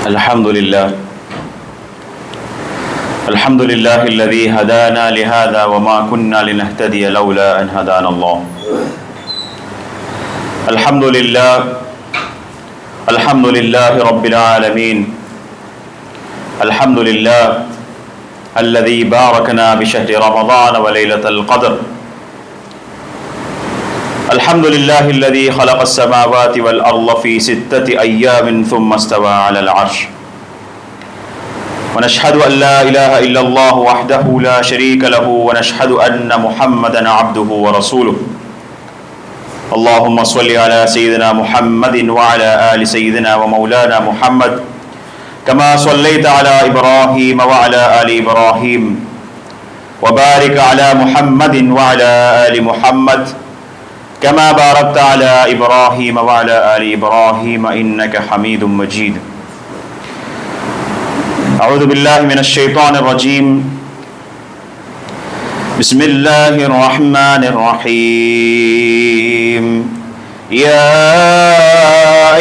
الحمد لله الذي هدانا لهذا وما كنا لنهتدي لولا أن هدانا الله. الحمد لله رب العالمين. الحمد لله الذي باركنا بشهر رمضان وليلة القدر. الحمد لله الذي خلق السماوات والأرض في 6 أيام ثم استوى على العرش. ونشهد أن لا إله إلا الله وحده لا شريك له ونشهد أن محمدا عبده ورسوله. اللهم صل على سيدنا محمد وعلى آل سيدنا ومولانا محمد كما صليت على إبراهيم وعلى آل إبراهيم وبارك على محمد وعلى آل محمد كما باركت على إبراهيم وعلى آل إبراهيم إنك حميد مجيد. أعوذ بالله من الشيطان الرجيم. بسم الله الرحمن الرحيم. يا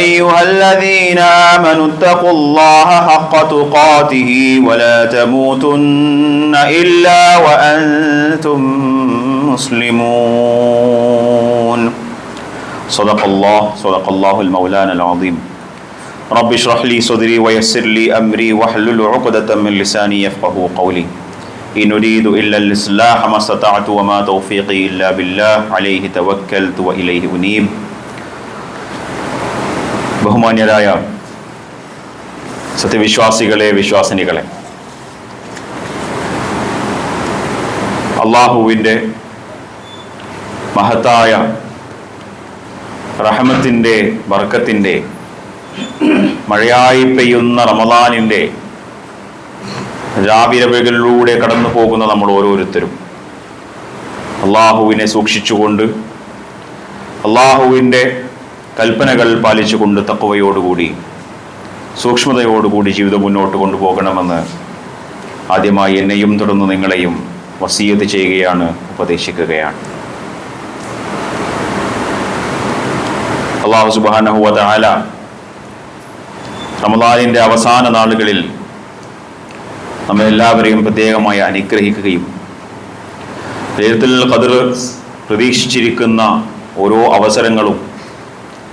أيها الذين آمنوا اتقوا الله حق تقاته ولا تموتن إلا وأنتم مسلمون. صدق الله المولانا العظيم. رب اشرح لي صدري ويسر لي أمري واحلل عقدة من لساني يفقهوا قولي. إن أريد إلا الإصلاح ما استطعت وما توفيقي إلا بالله عليه توكلت وإليه أنيب. ബഹുമാന്യരായ സത്യവിശ്വാസികളെ, വിശ്വാസിനികളെ, അള്ളാഹുവിൻ്റെ മഹത്തായ റഹ്മത്തിൻ്റെ ബർക്കത്തിൻ്റെ മഴയായി പെയ്യുന്ന റമദാനിൻ്റെ രാവിരവകളിലൂടെ കടന്നു പോകുന്ന നമ്മൾ ഓരോരുത്തരും അള്ളാഹുവിനെ സൂക്ഷിച്ചുകൊണ്ട്, അള്ളാഹുവിൻ്റെ കൽപ്പനകൾ പാലിച്ചുകൊണ്ട്, തഖ്വയോടുകൂടി, സൂക്ഷ്മതയോടുകൂടി ജീവിതം മുന്നോട്ട് കൊണ്ടുപോകണമെന്ന് ആദ്യമായി എന്നെയും തുടർന്ന് നിങ്ങളെയും വസിയത്ത് ചെയ്യുകയാണ്, ഉപദേശിക്കുകയാണ്. അല്ലാഹു സുബ്ഹാനഹു വ തആല റമദാനിൻ്റെ അവസാന നാളുകളിൽ നമ്മെ എല്ലാവരെയും പ്രത്യേകമായി അനുഗ്രഹിക്കുകയും ലൈലത്തുൽ ഖദ്ർ പ്രതീക്ഷിച്ചിരിക്കുന്ന ഓരോ അവസരങ്ങളും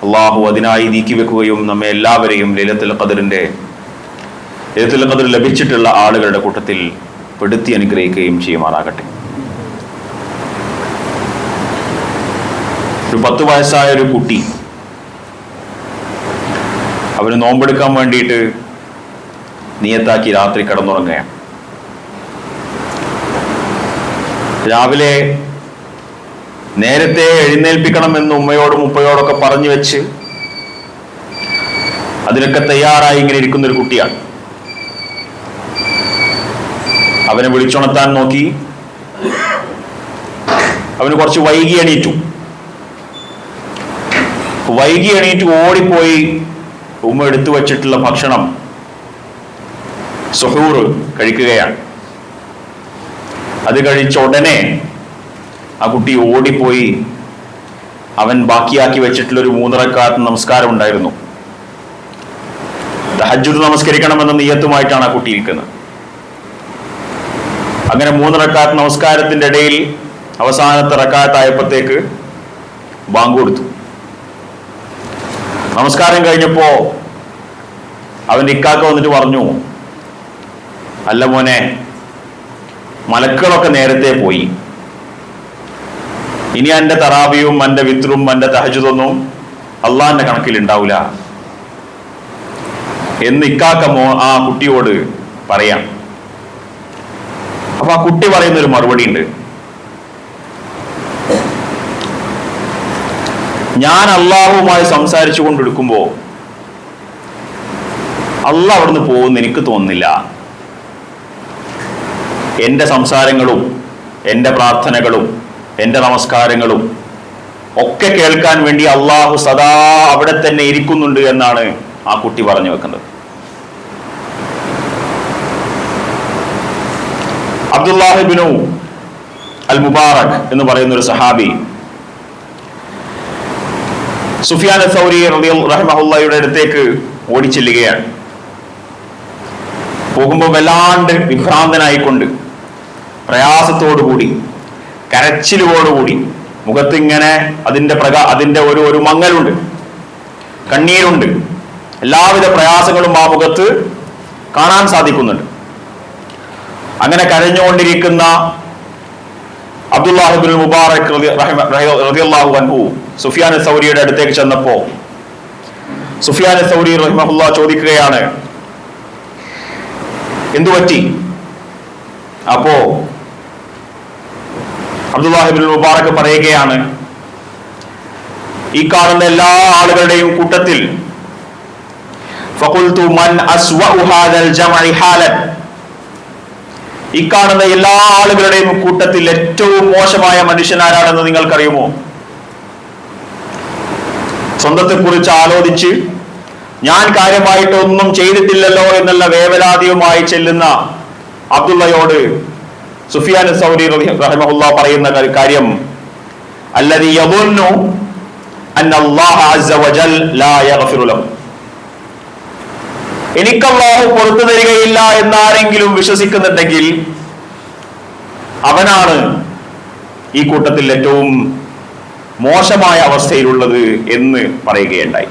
അള്ളാഹു അതിനായി നീക്കിവെക്കുകയും നമ്മെ എല്ലാവരെയും ലൈലത്തുൽ ഖദ്ർ ലഭിച്ചിട്ടുള്ള ആളുകളുടെ കൂട്ടത്തിൽ പെടുത്തി അനുഗ്രഹിക്കുകയും ചെയ്യുമാറാകട്ടെ. ഒരു 10 വയസ്സായ ഒരു കുട്ടി, അവന് നോമ്പെടുക്കാൻ വേണ്ടിയിട്ട് നിയത്താക്കി രാത്രി കിടന്നുറങ്ങുകയാണ്. രാവിലെ നേരത്തെ എഴുന്നേൽപ്പിക്കണമെന്ന് ഉമ്മയോടും ഉപ്പയോടൊക്കെ പറഞ്ഞു വെച്ച് അതിനൊക്കെ തയ്യാറായി ഇങ്ങനെ ഇരിക്കുന്ന ഒരു കുട്ടിയാണ്. അവനെ വിളിച്ചുണർത്താൻ നോക്കി. അവന് കുറച്ച് വൈകി എണീറ്റു ഓടിപ്പോയി ഉമ്മ എടുത്തു വച്ചിട്ടുള്ള ഭക്ഷണം സുഹൂർ കഴിക്കുകയാണ്. അത് കഴിച്ച ഉടനെ ആ കുട്ടി ഓടിപ്പോയി അവൻ ബാക്കിയാക്കി വെച്ചിട്ടുള്ള ഒരു 3 റക്അത്ത് നമസ്കാരം ഉണ്ടായിരുന്നു. തഹജ്ജുദ് നമസ്കരിക്കണമെന്ന നിയ്യത്തുമായിട്ടാണ് ആ കുട്ടി ഇരിക്കുന്നത്. അങ്ങനെ 3 റക്അത്ത് നമസ്കാരത്തിന്റെ ഇടയിൽ അവസാനത്തെ റക്അത്ത് ആയപ്പോഴത്തേക്ക് ബാങ്ക് കൊടുത്തു. നമസ്കാരം കഴിഞ്ഞപ്പോ അവന്റെ ഇക്കാക്ക വന്നിട്ട് പറഞ്ഞു, അല്ല മോനെ, മലക്കുകളൊക്കെ നേരത്തെ പോയി, ഇനി എൻ്റെ തറാവിയും എൻ്റെ വിത്രും എൻ്റെ തഹജ്ജുദൊന്നും അള്ളാഹിന്റെ കണക്കിൽ ഉണ്ടാവില്ല എന്ന് ഇക്കാക്ക ആ കുട്ടിയോട് പറയാം. അപ്പൊ ആ കുട്ടി പറയുന്നൊരു മറുപടി ഉണ്ട്. ഞാൻ അള്ളാഹുവുമായി സംസാരിച്ചു കൊണ്ടിരിക്കുമ്പോ അള്ളാഹ് അവിടുന്ന് പോകുമെന്ന് എനിക്ക് തോന്നുന്നില്ല. എൻ്റെ സംസാരങ്ങളും എൻ്റെ പ്രാർത്ഥനകളും എൻ്റെ നമസ്കാരങ്ങളും ഒക്കെ കേൾക്കാൻ വേണ്ടി അള്ളാഹു സദാ അവിടെ തന്നെ ഇരിക്കുന്നുണ്ട് എന്നാണ് ആ കുട്ടി പറഞ്ഞു വെക്കുന്നത്. അബ്ദുല്ലാഹി ഇബ്നു അൽ മുബാറക് എന്ന് പറയുന്ന ഒരു സഹാബി സുഫിയാൻ സൗരി റളിയല്ലാഹു റഹിമഹുല്ലാഹയുടെ അടുത്തേക്ക് ഓടിച്ചെല്ലുകയാണ്. പോകുമ്പോൾ വല്ലാണ്ട് വിഭ്രാന്തനായിക്കൊണ്ട്, പ്രയാസത്തോടുകൂടി, കരച്ചിലോടുകൂടി, മുഖത്ത് ഇങ്ങനെ അതിന്റെ ഒരു മങ്ങലുണ്ട്, കണ്ണീരുണ്ട്, എല്ലാവിധ പ്രയാസങ്ങളും ആ മുഖത്ത് കാണാൻ സാധിക്കുന്നുണ്ട്. അങ്ങനെ കരഞ്ഞുകൊണ്ടിരിക്കുന്ന അബ്ദുല്ലാഹ് ഇബ്നുൽ മുബാറക് റളിയല്ലാഹു അൻഹു സുഫിയാൻ സൗരിയുടെ അടുത്തേക്ക് ചെന്നപ്പോ സുഫിയാൻ സൗരി റഹിമഹുല്ലാഹ് ചോദിക്കുകയാണ്, എന്തു പറ്റി? അപ്പോ അബ്ദുല്ലാഹ് ഇബ്നുൽ മുബാറക് പറയുകയാണ്, ഈ കാണുന്ന എല്ലാ ആളുകളുടെയും കൂട്ടത്തിൽ ഫഖുൽതു മൻ അസ്വഉ ഹാദൽ ജമഇ ഹാലൻ, ഈ കാണുന്ന എല്ലാ ആളുകളുടെയും കൂട്ടത്തിൽ ഏറ്റവും മോശമായ മനുഷ്യനാരാണെന്ന് നിങ്ങൾക്കറിയുമോ? സ്വന്തത്തെ കുറിച്ച് ആലോചിച്ച് ഞാൻ കാര്യമായിട്ടൊന്നും ചെയ്തിട്ടില്ലല്ലോ എന്നുള്ള വേവലാതിയുമായി ചെല്ലുന്ന അബ്ദുള്ളയോട് സുഫിയാൻ സൗരി റഹിമഹുല്ലാഹ് പറയുന്ന കാര്യം, അല്ലദീ യദുന്നു അന്നല്ലാഹ അസ്സ വജൽ ലാ യഗ്ഫിറു ലഹു, എനിക്ക് അല്ലാഹു പുറത്തു തരികയില്ല എന്നാരെങ്കിലും വിശ്വസിക്കുന്നുണ്ടെങ്കിൽ അവനാണ് ഈ കൂട്ടത്തിൽ ഏറ്റവും മോശമായ അവസ്ഥയിലുള്ളത് എന്ന് പറയുകയുണ്ടായി.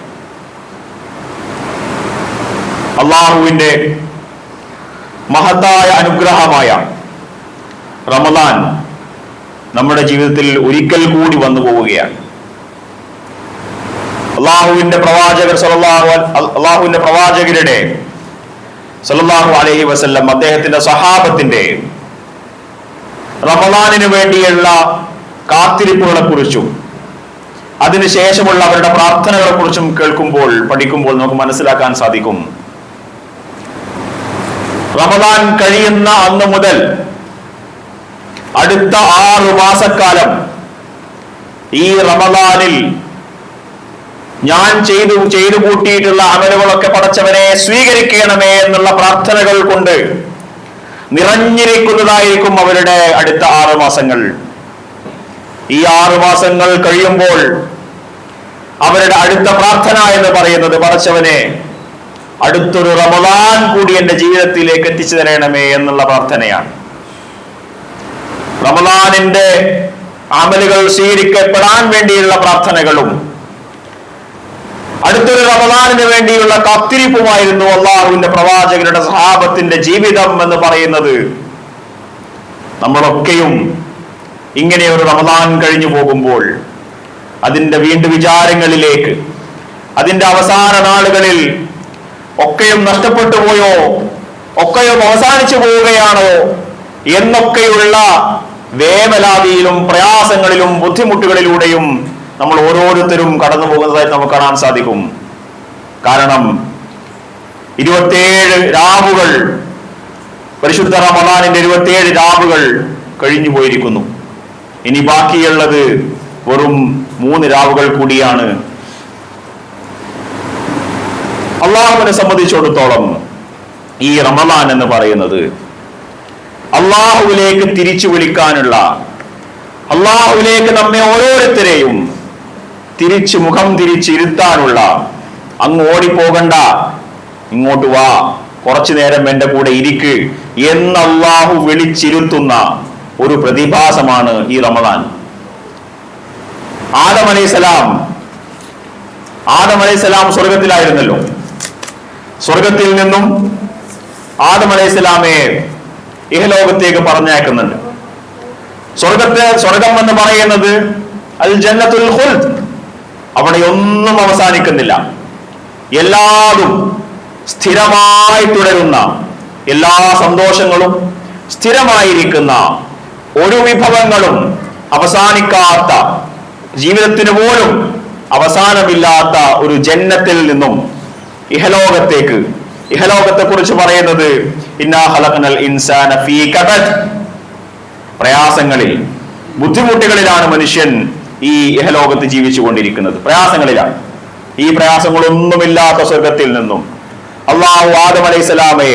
അള്ളാഹുവിന്റെ മഹത്തായ അനുഗ്രഹമായ റമദാൻ നമ്മുടെ ജീവിതത്തിൽ ഒരിക്കൽ കൂടി വന്നു പോവുകയാണ്. അള്ളാഹുവിന്റെ പ്രവാചകരുടെ സല്ലല്ലാഹു അലൈഹി വസല്ലം അദ്ദേഹത്തിന്റെ സഹാബത്തിന്റെ റമദാനിന് വേണ്ടിയുള്ള കാത്തിരിപ്പുകളെ കുറിച്ചും അതിനുശേഷമുള്ള അവരുടെ പ്രാർത്ഥനകളെ കുറിച്ചും പഠിക്കുമ്പോൾ നമുക്ക് മനസ്സിലാക്കാൻ സാധിക്കും, റമദാൻ കഴിയുന്ന അന്ന് മുതൽ അടുത്ത 6 മാസക്കാലം ഈ റമദാനിൽ ഞാൻ ചെയ്തു കൂട്ടിയിട്ടുള്ള അമലുകളൊക്കെ പടച്ചവനെ സ്വീകരിക്കണമേ എന്നുള്ള പ്രാർത്ഥനകൾ കൊണ്ട് നിറഞ്ഞിരിക്കുന്നതായിരിക്കും അവരുടെ അടുത്ത 6 മാസങ്ങൾ. ഈ 6 മാസങ്ങൾ കഴിയുമ്പോൾ അവരുടെ അടുത്ത പ്രാർത്ഥന എന്ന് പറയുന്നത്, പടച്ചവനെ അടുത്തൊരു റമദാൻ കൂടി എന്റെ ജീവിതത്തിലേക്ക് എത്തിച്ചു തരണമേ എന്നുള്ള പ്രാർത്ഥനയാണ്. റമദാനിന്റെ അമലുകൾ സ്വീകരിക്കപ്പെടാൻ വേണ്ടിയുള്ള പ്രാർത്ഥനകളും അടുത്തൊരു റമദാനിന് വേണ്ടിയുള്ള കാത്തിരിപ്പുമായിരുന്നു അള്ളാഹുവിന്റെ പ്രവാചകരുടെ സഹാബത്തിന്റെ ജീവിതം എന്ന് പറയുന്നത്. നമ്മളൊക്കെയും ഇങ്ങനെ ഒരു റമദാൻ കഴിഞ്ഞു പോകുമ്പോൾ അതിന്റെ വീണ്ടും വിചാരങ്ങളിലേക്ക്, അതിന്റെ അവസാന നാളുകളിൽ ഒക്കെയും നഷ്ടപ്പെട്ടു പോയോ, ഒക്കെയും അവസാനിച്ചു പോവുകയാണോ എന്നൊക്കെയുള്ള വേവലാതിയിലും പ്രയാസങ്ങളിലും ബുദ്ധിമുട്ടുകളിലൂടെയും നമ്മൾ ഓരോരുത്തരും കടന്നു പോകുന്നതായി നമുക്ക് കാണാൻ സാധിക്കും. കാരണം 27 രാവുകൾ, പരിശുദ്ധ റമദാനിന്റെ 27 രാവുകൾ കഴിഞ്ഞു പോയിരിക്കുന്നു. ഇനി ബാക്കിയുള്ളത് വെറും 3 രാവുകൾ കൂടിയാണ്. അള്ളാഹുവിനെ സംബന്ധിച്ചിടത്തോളം ഈ റമദാൻ എന്ന് പറയുന്നത് അള്ളാഹുവിലേക്ക് തിരിച്ചു വിളിക്കാനുള്ള, അള്ളാഹുവിലേക്ക് നമ്മെ ഓരോരുത്തരെയും മുഖം തിരിച്ചിരുത്താനുള്ള, അങ്ങ് ഓടിപ്പോകണ്ട, ഇങ്ങോട്ട് വാ, കുറച്ചു നേരം എന്റെ കൂടെ ഇരിക്ക് എന്ന് അള്ളാഹു വിളിച്ചിരുത്തുന്ന ഒരു പ്രതിഭാസമാണ് ഈ റമദാൻ. ആദം അലൈഹിസ്സലാം സ്വർഗത്തിലായിരുന്നല്ലോ. സ്വർഗത്തിൽ നിന്നും ആദം അലൈഹിസ്സലാമെ ഇഹലോകത്തേക്ക് പറഞ്ഞയക്കുന്നുണ്ട്. സ്വർഗം എന്ന് പറയുന്നത് അൽ ജന്നത്തുൽ ഖുൽദ്, അവിടെ ഒന്നും അവസാനിക്കുന്നില്ല, എല്ലാതും സ്ഥിരമായി തുടരുന്ന, എല്ലാ സന്തോഷങ്ങളും സ്ഥിരമായിരിക്കുന്ന, ഒരു വിഭവങ്ങളും അവസാനിക്കാത്ത, ജീവിതത്തിന് പോലും അവസാനമില്ലാത്ത ഒരു ജന്നത്തിൽ നിന്നും ഇഹലോകത്തെ കുറിച്ച് പറയുന്നത് ഇന്നാ ഖലഖനൽ ഇൻസാന ഫീ കബദ്, പ്രയാസങ്ങളിൽ, ബുദ്ധിമുട്ടുകളിലാണ് മനുഷ്യൻ ഈ ഇഹലോകത്ത് ജീവിച്ചു കൊണ്ടിരിക്കുന്നത്. പ്രയാസങ്ങളിലാണ്. ഈ പ്രയാസങ്ങളൊന്നുമില്ലാത്ത സ്വർഗത്തിൽ നിന്നും അള്ളാഹു ആദം അലൈഹിസ്സലാമെ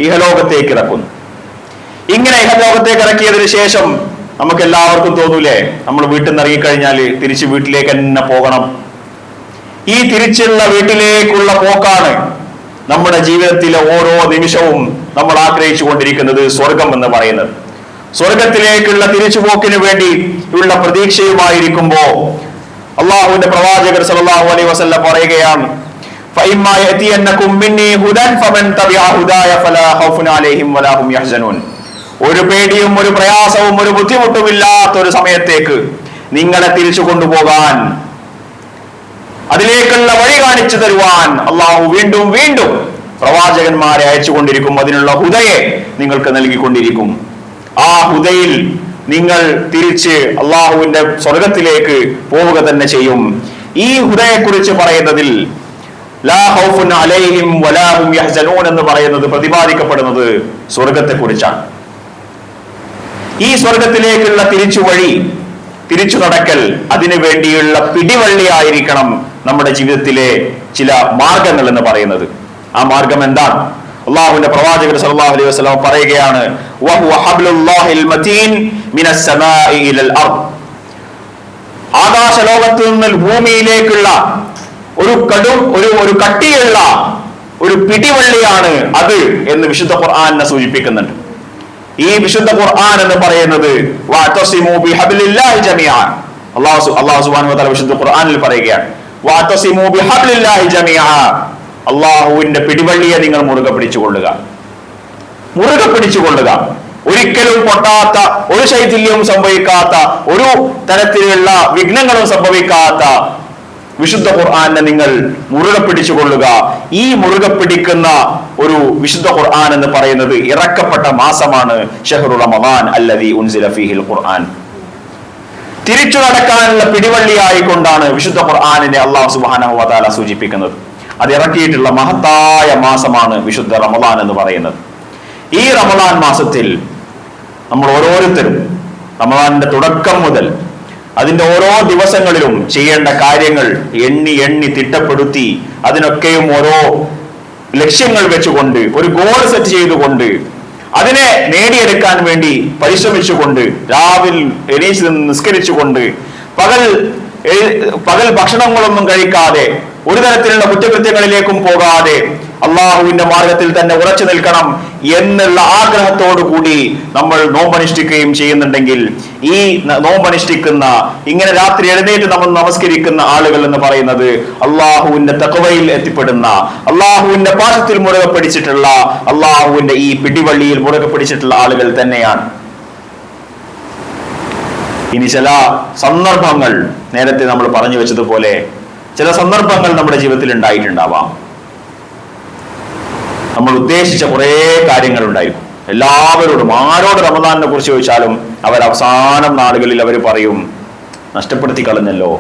ഇഹലോകത്തേക്ക് ഇറക്കുന്നു. ഇങ്ങനെ ഇഹലോകത്തേക്ക് ഇറക്കിയതിനു ശേഷം നമുക്ക് എല്ലാവർക്കും തോന്നൂലേ, നമ്മൾ വീട്ടിൽ നിന്ന് ഇറങ്ങിക്കഴിഞ്ഞാൽ തിരിച്ച് വീട്ടിലേക്ക് തന്നെ പോകണം. ഈ തിരിച്ചുള്ള വീട്ടിലേക്കുള്ള പോക്കാണ് നമ്മുടെ ജീവിതത്തിലെ ഓരോ നിമിഷവും നമ്മൾ ആഗ്രഹിച്ചു കൊണ്ടിരിക്കുന്നത് സ്വർഗം എന്ന് പറയുന്നത്. സ്വർഗത്തിലേക്കുള്ള തിരിച്ചുപോക്കിന് വേണ്ടി ഉള്ള പ്രതീക്ഷയുമായിരിക്കുമ്പോ അള്ളാഹുവിന്റെ പ്രവാചകർ സല്ലല്ലാഹു അലൈഹി വസല്ലം പറയുകയാണ്, ഫഇമ്മാ യഅതിയന്നകും മിന്നി ഹുദൻ ഫമൻ തബിഅ ഹുദായ ഫലാ ഖൗഫുൻ അലൈഹിം വലാ ഹും യഹ്സനൂൻ. ഒരു പേടിയും ഒരു പ്രയാസവും ഒരു ബുദ്ധിമുട്ടും ഇല്ലാത്ത ഒരു സമയത്തേക്ക് നിങ്ങളെ തിരിച്ചു കൊണ്ടുപോകാൻ, അതിലേക്കുള്ള വഴി കാണിച്ചു തരുവാൻ അള്ളാഹു വീണ്ടും വീണ്ടും പ്രവാചകന്മാരെ അയച്ചുകൊണ്ടിരിക്കും. അതിനുള്ള ഹുദയെ നിങ്ങൾക്ക് നൽകിക്കൊണ്ടിരിക്കും. ആ ഹുദയിൽ നിങ്ങൾ തിരിച്ച് അള്ളാഹുവിന്റെ സ്വർഗത്തിലേക്ക് പോവുക തന്നെ ചെയ്യും. ഈ ഹുദയെ കുറിച്ച് പറയുന്നതിൽ ലാ ഖൗഫുൻ അലൈഹിം വലാ ഹും യഹ്സനൂൻ എന്ന് പറയുന്നത് പ്രതിപാദിക്കപ്പെടുന്നത് സ്വർഗത്തെ കുറിച്ചാണ്. ഈ സ്വർഗത്തിലേക്കുള്ള തിരിച്ചുവഴി, തിരിച്ചു നടക്കൽ, അതിനു വേണ്ടിയുള്ള പിടിവള്ളിയായിരിക്കണം നമ്മുടെ ജീവിതത്തിലെ ചില മാർഗങ്ങൾ എന്ന് പറയുന്നത്. ആ മാർഗം എന്താണ്? അള്ളാഹുവിന്റെ പ്രവാചകർ സല്ലല്ലാഹു അലൈഹി വസല്ലം പറയുകയാണ്, വഹുവ ഹബ്ലുല്ലാഹിൽ മതീൻ മിനസ് സമാഇ ഇലൽ അർദ്. ആകാശ ലോകത്ത് നിന്ന് ഭൂമിയിലേക്കുള്ള ഒരു കട്ടിയുള്ള ഒരു പിടിവള്ളിയാണ് അത് എന്ന് വിശുദ്ധ ഖുർആനിനെ സൂചിപ്പിക്കുന്നുണ്ട്. ഈ വിശുദ്ധ ഖുർആൻ എന്ന് പറയുന്നത് വഅതസിമു ബിഹബ്ലില്ലാഹി ജമീഅ. അല്ലാഹു സുബ്ഹാനഹു വ തആല വിശുദ്ധ ഖുർആനിൽ പറയുകയാണ്, വഅതസിമു ബിഹബ്ലില്ലാഹി ജമീഅ. അല്ലാഹുവിന്റെ പിടിവള്ളിയെ നിങ്ങൾ മുറുകെ പിടിച്ചുകൊള്ളുക, മുറുകെ പിടിച്ചുകൊള്ളുക. ഒരിക്കലും പൊട്ടാത്ത, ഒരു ശൈഥില്യവും സംഭവിക്കാത്ത, ഒരു തരത്തിലുള്ള വിഘ്നങ്ങളും സംഭവിക്കാത്ത വിശുദ്ധ ഖുർആനെ നിങ്ങൾ മുറുകെ പിടിച്ചുകൊള്ളുക. ഈ മുറുകെ പിടിക്കുന്ന ഒരു വിശുദ്ധ ഖുർആൻ എന്ന് പറയുന്നത് ഇറക്കപ്പെട്ട മാസമാണ് ഷഹ്റു റമദാൻ അല്ലദീ ഉൻസില ഫീഹിൽ ഖുർആൻ. തിരിച്ചു നടക്കാനുള്ള പിടിവള്ളിയായിക്കൊണ്ടാണ് വിശുദ്ധ ഖുർആനിനെ അല്ലാഹു സുബ്ഹാനഹു വ തആല സൂചിപ്പിക്കുന്നത്. അത് ഇറക്കിയിട്ടുള്ള മഹത്തായ മാസമാണ് വിശുദ്ധ റമദാൻ എന്ന് പറയുന്നത്. ഈ റമദാൻ മാസത്തിൽ നമ്മൾ ഓരോരുത്തരും റമദാനിന്റെ തുടക്കം മുതൽ അതിന്റെ ഓരോ ദിവസങ്ങളിലും ചെയ്യേണ്ട കാര്യങ്ങൾ എണ്ണി എണ്ണി തിട്ടപ്പെടുത്തി അതിനൊക്കെയും ഓരോ ലക്ഷ്യങ്ങൾ വെച്ചുകൊണ്ട്, ഒരു ഗോൾ സെറ്റ് ചെയ്തുകൊണ്ട്, അതിനെ നേടിയെടുക്കാൻ വേണ്ടി പരിശ്രമിച്ചുകൊണ്ട്, രാവിലെ എണീച്ച് നിന്ന് നിസ്കരിച്ചുകൊണ്ട്, പകൽ ഭക്ഷണങ്ങളൊന്നും കഴിക്കാതെ, ഒരു തരത്തിലുള്ള കുറ്റകൃത്യങ്ങളിലേക്കും പോകാതെ അള്ളാഹുവിന്റെ മാർഗത്തിൽ തന്നെ ഉറച്ചു നിൽക്കണം എന്നുള്ള ആഗ്രഹത്തോടു കൂടി നമ്മൾ നോമ്പനുഷ്ഠിക്കുകയും ചെയ്യുന്നുണ്ടെങ്കിൽ, ഈ നോമ്പനുഷ്ഠിക്കുന്ന, ഇങ്ങനെ രാത്രി എഴുന്നേറ്റ് നമ്മൾ നമസ്കരിക്കുന്ന ആളുകൾ എന്ന് പറയുന്നത് അള്ളാഹുവിന്റെ തഖ്വയിൽ എത്തിപ്പെടുന്ന, അള്ളാഹുവിന്റെ പാശത്തിൽ മുറുകെ പിടിച്ചിട്ടുള്ള, അള്ളാഹുവിന്റെ ഈ പിടിവള്ളിയിൽ മുറുകെ പിടിച്ചിട്ടുള്ള ആളുകൾ തന്നെയാണ്. ഇനി ചില സന്ദർഭങ്ങൾ, നേരത്തെ നമ്മൾ പറഞ്ഞു വെച്ചതുപോലെ ചില സന്ദർഭങ്ങൾ നമ്മുടെ ജീവിതത്തിൽ ഉണ്ടായിട്ടുണ്ടാവാം. നമ്മൾ ഉദ്ദേശിച്ച കുറേ കാര്യങ്ങൾ ഉണ്ടായിരിക്കും. എല്ലാവരോടും, ആരോട് റമദാനിനെ കുറിച്ച് ചോദിച്ചാലും അവർ അവസാനം നാളുകളിൽ അവർ പറയും, നഷ്ടപ്പെടുത്തി കളഞ്ഞല്ലോ,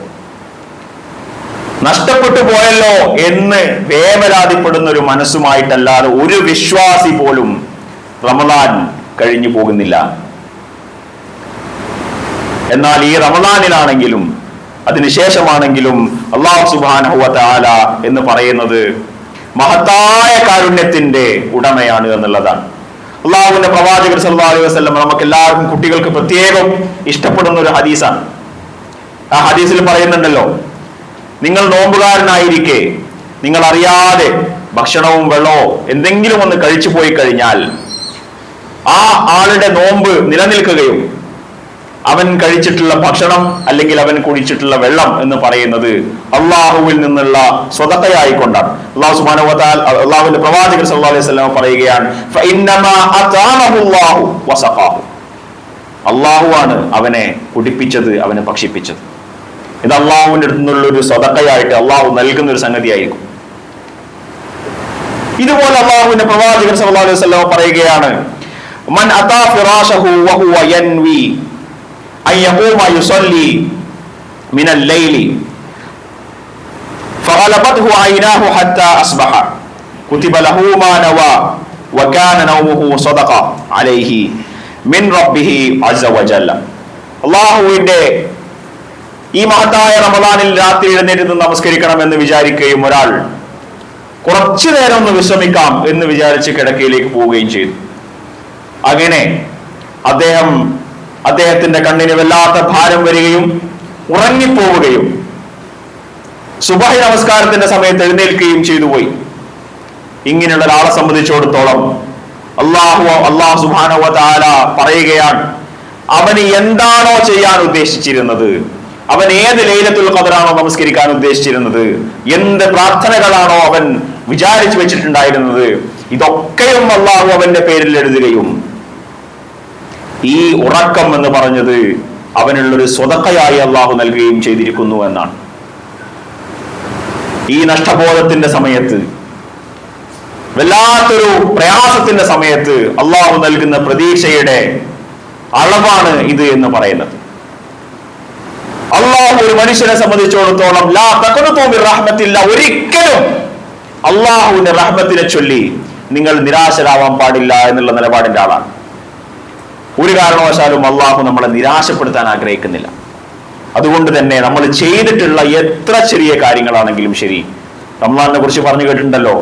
നഷ്ടപ്പെട്ടു പോയല്ലോ എന്ന് വേവലാതിപ്പെടുന്ന ഒരു മനസ്സുമായിട്ടല്ലാതെ ഒരു വിശ്വാസി പോലും റമദാൻ കഴിഞ്ഞു പോകുന്നില്ല. എന്നാൽ ഈ റമദാനിലാണെങ്കിലും അതിനുശേഷമാണെങ്കിലും അല്ലാഹു സുബ്ഹാനഹു വ തആല എന്ന് പറയുന്നത് മഹത്തായ കാരുണ്യത്തിന്റെ ഉടമയാണ് എന്നുള്ളതാണ്. അള്ളാഹുവിന്റെ പ്രവാചകർ സല്ലല്ലാഹു അലൈഹി വസല്ലം നമുക്ക് എല്ലാവർക്കും, കുട്ടികൾക്ക് പ്രത്യേകം ഇഷ്ടപ്പെടുന്ന ഒരു ഹദീസാണ്. ആ ഹദീസിൽ പറയുന്നുണ്ടല്ലോ, നിങ്ങൾ നോമ്പുകാരനായിരിക്കെ നിങ്ങൾ അറിയാതെ ഭക്ഷണവും വെള്ളമോ എന്തെങ്കിലും ഒന്ന് കഴിച്ചു പോയി കഴിഞ്ഞാൽ ആ ആളുടെ നോമ്പ് നിലനിൽക്കുകയും അവൻ കഴിച്ചിട്ടുള്ള ഭക്ഷണം അല്ലെങ്കിൽ അവൻ കുടിച്ചിട്ടുള്ള വെള്ളം എന്ന് പറയുന്നത് അള്ളാഹുവിൽ നിന്നുള്ള സ്വതക്കയായിക്കൊണ്ടാണ്. അല്ലാഹു സുബ്ഹാനഹു വ തആല, അള്ളാഹുവിന്റെ പ്രവാചകർ സല്ലല്ലാഹു അലൈഹി വസല്ലം പറയുകയാണ്, ഫഇന്നമാ അതാമഹുല്ലാഹു വസഖാഹു. അള്ളാഹുവാണ് അവനെ കുടിപ്പിച്ചത്, അവനെ ഭക്ഷിപ്പിച്ചത്. ഇത് അള്ളാഹുവിന്റെ അടുത്ത് നിന്നുള്ള ഒരു സ്വതക്കയായിട്ട് അള്ളാഹു നൽകുന്ന ഒരു സംഗതിയായിരിക്കും. ഇതുപോലെ അള്ളാഹുവിന്റെ പ്രവാചകർ സല്ലല്ലാഹു അലൈഹി വസല്ലം പറയുകയാണ്, മൻ അതാ ഫിറാശഹു വഹുവ യൻവി അയ്യഖൂമ യുസല്ലി മിനൽ ലൈലി ഫഗലബത്ഹു ഐനാഹു ഹത്താ അസ്ബഹ കുതിബ ലഹു മാ നവാ വകാന നൗമുഹു സദഖ അലൈഹി മിൻ റബ്ബിഹി അസ്സ വജല്ല. അല്ലാഹുവിന്റെ ഈ മഹത്തായ റമദാനിൽ രാത്രി എഴുന്നേറ്റ് നമസ്കരിക്കണം എന്ന് വിചാരിക്കുകയും ഒരാൾ കുറച്ചു നേരം ഒന്ന് വിശ്രമിക്കാം എന്ന് വിചാരിച്ച് കിടക്കയിലേക്ക് പോവുകയും ചെയ്തു. അങ്ങനെ അദ്ദേഹത്തിന്റെ കണ്ണിന് വല്ലാത്ത ഭാരം വരികയും ഉറങ്ങിപ്പോവുകയും സുബഹി നമസ്കാരത്തിന്റെ സമയത്ത് എഴുന്നേൽക്കുകയും ചെയ്തു പോയി. ഇങ്ങനെയുള്ള ഒരാളെ സംബന്ധിച്ചിടത്തോളം അല്ലാഹു സുബ്ഹാനഹു വ തആല പറയുകയാണ്, അവന് എന്താണോ ചെയ്യാൻ ഉദ്ദേശിച്ചിരുന്നത്, അവൻ ഏത് ലൈലത്തുൽ ഖദറാണോ നമസ്കരിക്കാൻ ഉദ്ദേശിച്ചിരുന്നത്, എന്ത് പ്രാർത്ഥനകളാണോ അവൻ വിചാരിച്ചു വെച്ചിട്ടുണ്ടായിരുന്നത്, ഇതൊക്കെയും അല്ലാഹു അവന്റെ പേരിൽ എഴുതുകയും ഈ ഉറക്കം എന്ന് പറഞ്ഞത് അവനുള്ളൊരു സ്വതക്കയായി അല്ലാഹു നൽകുകയും ചെയ്തിരിക്കുന്നു എന്നാണ്. ഈ നഷ്ടബോധത്തിന്റെ സമയത്ത്, വല്ലാത്തൊരു പ്രയാസത്തിന്റെ സമയത്ത് അല്ലാഹു നൽകുന്ന പ്രതീക്ഷയുടെ അളവാണ് ഇത് എന്ന് പറയുന്നത്. അല്ലാഹു ഒരു മനുഷ്യനെ സംബന്ധിച്ചിടത്തോളം ലാ തഖ്നതു മിർ റഹ്മത്തില്ല, ഒരിക്കലും അല്ലാഹുവിന്റെ റഹ്മത്തിനെ ചൊല്ലി നിങ്ങൾ നിരാശരാവാൻ പാടില്ല എന്നുള്ള നിലപാടിന്റെ ആളാണ്. ഒരു കാരണവശാലും അല്ലാഹു നമ്മളെ നിരാശപ്പെടുത്താൻ ആഗ്രഹിക്കുന്നില്ല. അതുകൊണ്ട് തന്നെ നമ്മൾ ചെയ്തിട്ടുള്ള എത്ര ചെറിയ കാര്യങ്ങളാണെങ്കിലും ശരി, റമളാനെ കുറിച്ച് പറഞ്ഞു കേട്ടിട്ടുണ്ടല്ലോ,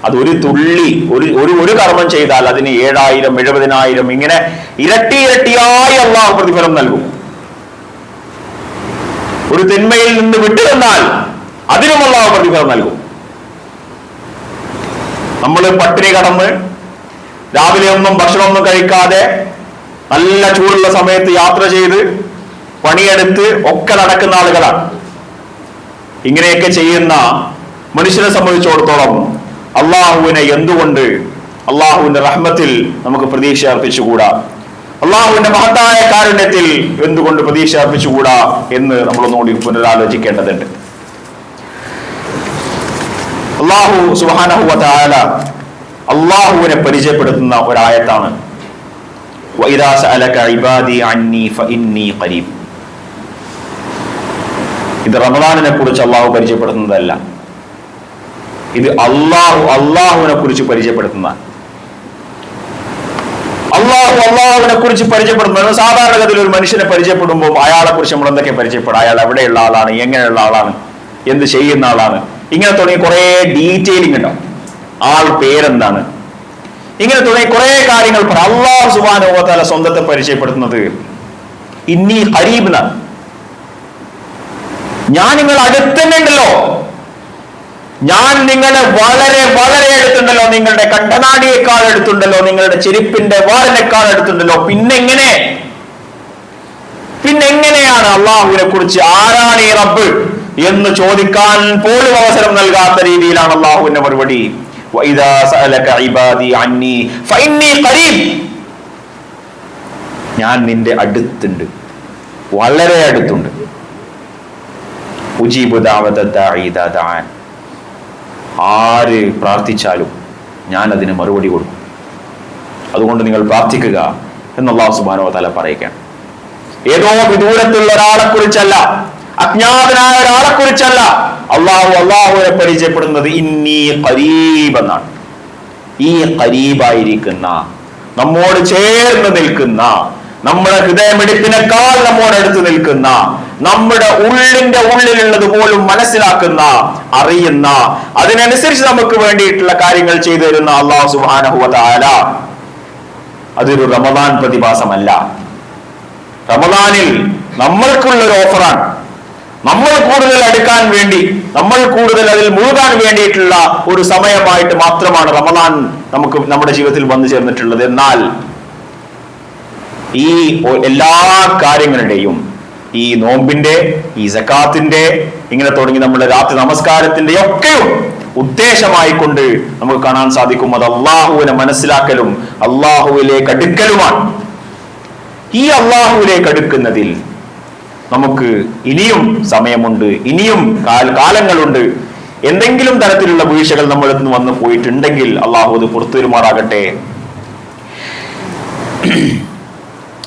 അത് ഒരു തുള്ളി ഒരു കർമ്മം ചെയ്താൽ അതിന് 7000 70,000 ഇങ്ങനെ ഇരട്ടിയായി അല്ലാഹു പ്രതിഫലം നൽകും. ഒരു തിന്മയിൽ നിന്ന് വിട്ടുനിന്നാൽ അതിനും അല്ലാഹു പ്രതിഫലം നൽകും. നമ്മൾ പട്ടിണി കടന്ന് രാവിലെ ഒന്നും ഭക്ഷണമൊന്നും കഴിക്കാതെ നല്ല ചൂടുള്ള സമയത്ത് യാത്ര ചെയ്ത് പണിയെടുത്ത് ഒക്കെ നടക്കുന്ന ആളുകളാണ്. ഇങ്ങനെയൊക്കെ ചെയ്യുന്ന മനുഷ്യനെ സംബന്ധിച്ചിടത്തോളം അള്ളാഹുവിനെ എന്തുകൊണ്ട് അള്ളാഹുവിന്റെ റഹ്മത്തിൽ നമുക്ക് പ്രതീക്ഷ അർപ്പിച്ചുകൂടാ, അള്ളാഹുവിന്റെ മഹത്തായ കാരുണ്യത്തിൽ എന്തുകൊണ്ട് പ്രതീക്ഷ അർപ്പിച്ചുകൂടാ എന്ന് നമ്മളൊന്നുകൂടി പുനരാലോചിക്കേണ്ടതുണ്ട്. അല്ലാഹു സുബ്ഹാനഹു വ തആല അള്ളാഹുവിനെ പരിചയപ്പെടുത്തുന്ന ഒരായത്താണ് വഇദാ സഅലക ഇബാദി അന്നി ഫഇന്നി ഖരീബ്. ഇത് റമളാനിനെ കുറിച്ച് അള്ളാഹു പരിചയപ്പെടുത്തുന്നതല്ല, ഇത് അള്ളാഹുവിനെ കുറിച്ച് പരിചയപ്പെടുത്തുന്ന, അള്ളാഹുവിനെ കുറിച്ച് പരിചയപ്പെടുത്തുന്നത്. സാധാരണഗതിയിൽ ഒരു മനുഷ്യനെ പരിചയപ്പെടുമ്പോൾ അയാളെ കുറിച്ച് നമ്മൾ എന്തൊക്കെ പരിചയപ്പെടും, അയാൾ എവിടെയുള്ള ആളാണ്, എങ്ങനെയുള്ള ആളാണ്, എന്ത് ചെയ്യുന്ന ആളാണ്, ഇങ്ങനെ തുടങ്ങി കുറെ ഡീറ്റെയിലിംഗ് ഉണ്ടാവും. ആൾ പേരെന്താണ്, ഇങ്ങനെ തുടങ്ങി കുറെ കാര്യങ്ങൾ. അല്ലാഹു സുബ്ഹാനഹു വ തആല സ്വന്തത്തെ പരിചയപ്പെടുത്തുന്നത് ഇന്നി ഖരീബ് എന്നാണ്. ഞാൻ നിങ്ങൾ അടുത്തന്നെ ഉണ്ടല്ലോ, ഞാൻ നിങ്ങളെ വളരെ വളരെ അടുത്തുണ്ടല്ലോ, നിങ്ങളുടെ കണ്ടനാടിയേക്കാൾ അടുത്തുണ്ടല്ലോ, നിങ്ങളുടെ ചെരുപ്പിന്റെ വാറിനേക്കാൾ അടുത്തുണ്ടല്ലോ. പിന്നെങ്ങനെയാണ് അള്ളാഹുവിനെ കുറിച്ച് ആരാണ് ഈ റബ്ബ് എന്ന് ചോദിക്കാൻ പോലും അവസരം നൽകാത്ത രീതിയിലാണ് അള്ളാഹുവിന്റെ മറുപടി. വഇദാ സഅലക ഇബാദി അന്നി ഫഇന്നി ഖരീബ്. ഞാൻ നിന്റെ അടുത്തുണ്ട്, വളരെ അടുത്തുണ്ട്. ഉജീബു ദഅവത ദാഇ ഇദാ ദഅൻ. ആര് പ്രാർത്ഥിച്ചാലും ഞാൻ അതിന് മറുപടി കൊടുക്കും, അതുകൊണ്ട് നിങ്ങൾ പ്രാർത്ഥിക്കുക എന്ന് അല്ലാഹു സുബ്ഹാനഹു വ തആല പറയുകയാണ്. ഏതോ വിദൂരത്തുള്ള ഒരാളെ കുറിച്ചല്ല, അജ്ഞാതനായ ഒരാളെ കുറിച്ചല്ല അള്ളാഹുവിനെ പരിചയപ്പെടുന്നത് ഇന്നി ഖരീബ് എന്നാണ്. ഈ ഖരീബായിരിക്കുന്ന, നമ്മോട് ചേർന്ന് നിൽക്കുന്ന, നമ്മുടെ ഹൃദയമിടിപ്പിനേക്കാൾ നമ്മോട് അടുത്ത് നിൽക്കുന്ന, നമ്മുടെ ഉള്ളിന്റെ ഉള്ളിലുള്ളത് പോലും മനസ്സിലാക്കുന്ന, അറിയുന്ന, അതിനനുസരിച്ച് നമുക്ക് വേണ്ടിയിട്ടുള്ള കാര്യങ്ങൾ ചെയ്തു തരുന്ന അല്ലാഹു സുബ്ഹാനഹു വ തആല. അതൊരു റമളാൻ പ്രതിഭാസമല്ല. റമളാനിൽ നമ്മൾക്കുള്ളൊരു ഓഫറാണ്. നമ്മൾ കൂടുതൽ അടുക്കാൻ വേണ്ടി, നമ്മൾ കൂടുതൽ അതിൽ മുഴുകാൻ വേണ്ടിയിട്ടുള്ള ഒരു സമയമായിട്ട് മാത്രമാണ് റമളാൻ നമുക്ക് നമ്മുടെ ജീവിതത്തിൽ വന്നു ചേർന്നിട്ടുള്ളത്. എന്നാൽ ഈ എല്ലാ കാര്യങ്ങളുടെയും, ഈ നോമ്പിന്റെ, ഈ സക്കാത്തിന്റെ, ഇങ്ങനെ തുടങ്ങി നമ്മുടെ രാത്രി നമസ്കാരത്തിന്റെ ഒക്കെയും ഉദ്ദേശമായിക്കൊണ്ട് നമുക്ക് കാണാൻ സാധിക്കും അത് അള്ളാഹുവിനെ മനസ്സിലാക്കലും അള്ളാഹുവിലേക്ക് അടുക്കലുമാണ്. ഈ അള്ളാഹുവിലേക്ക് അടുക്കുന്നതിൽ നമുക്ക് ഇനിയും സമയമുണ്ട്, ഇനിയും കാലങ്ങളുണ്ട്. എന്തെങ്കിലും തരത്തിലുള്ള വീഴ്ചകൾ നമ്മളിൽ നിന്ന് വന്നു പോയിട്ടുണ്ടെങ്കിൽ അള്ളാഹു അത് പുറത്തുവരുമാറാകട്ടെ.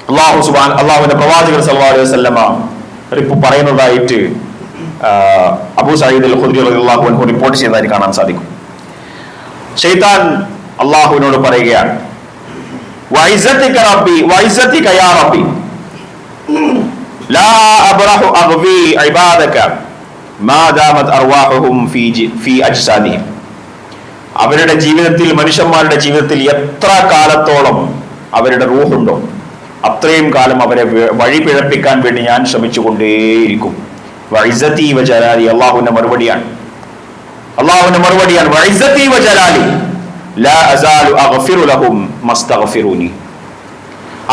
അള്ളാഹുവിന്റെ പ്രവാചകർ സല്ലല്ലാഹു അലൈഹി വസല്ലമ പറയുന്നതായിട്ട് അബൂ സഈദ് അൽ ഖുദ്രി റളിയല്ലാഹു അൻഹു റിപ്പോർട്ട് ചെയ്തതായി കാണാൻ സാധിക്കും. ശൈത്താൻ അള്ളാഹുവിനോട് പറയുകയാണ്, വഇസ്സതിക റബ്ബി വഇസ്സതിക യാ റബ്ബി ലാ അബ്റഹു അഗ്വി ഇബാദക മാ ദാമത് അർവാഹുഹും ഫീ അജ്സാദിഹിം. അവരുടെ ജീവിതത്തിൽ, മനുഷ്യന്മാരുടെ ജീവിതത്തിൽ എത്ര കാലത്തോളം അവരുടെ റൂഹുണ്ടോ അത്രയും കാലം അവരെ വഴി പിഴപ്പിക്കാൻ വേണ്ടി ഞാൻ ശ്രമിച്ചുകൊണ്ടേയിരിക്കും. വഇസ്സതി വജലാലി. അള്ളാഹുവിന്റെ മറുപടിയാണ്, വഇസ്സതി വജലാലി. ലാ അസാലു അഗ്ഫിറു ലഹും മസ്തഗ്ഫിറൂനി.